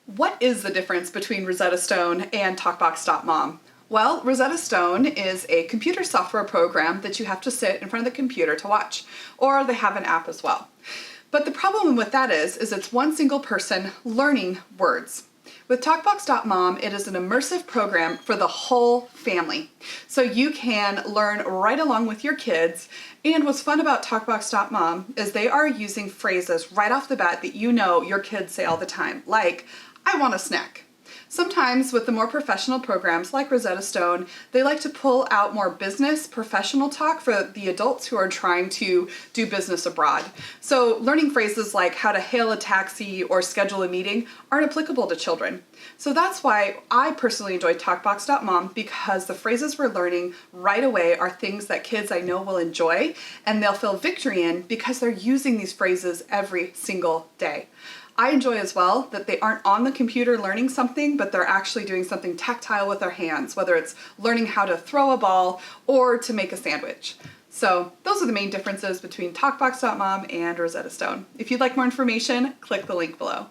What is the difference between Rosetta Stone and TalkBox.Mom? Well, Rosetta Stone is a computer software program that you have to sit in front of the computer to watch, or they have an app as well. But the problem with that is it's one single person learning words. With TalkBox.Mom, it is an immersive program for the whole family. So you can learn right along with your kids. And what's fun about TalkBox.Mom is they are using phrases right off the bat that you know your kids say all the time, like, I want a snack. Sometimes with the more professional programs like Rosetta Stone, they like to pull out more business, professional talk for the adults who are trying to do business abroad. So learning phrases like how to hail a taxi or schedule a meeting aren't applicable to children. So that's why I personally enjoy TalkBox.Mom, because the phrases we're learning right away are things that kids I know will enjoy and they'll feel victory in because they're using these phrases every single day. I enjoy as well that they aren't on the computer learning something, but they're actually doing something tactile with their hands, whether it's learning how to throw a ball or to make a sandwich. So those are the main differences between TalkBox.Mom and Rosetta Stone. If you'd like more information, click the link below.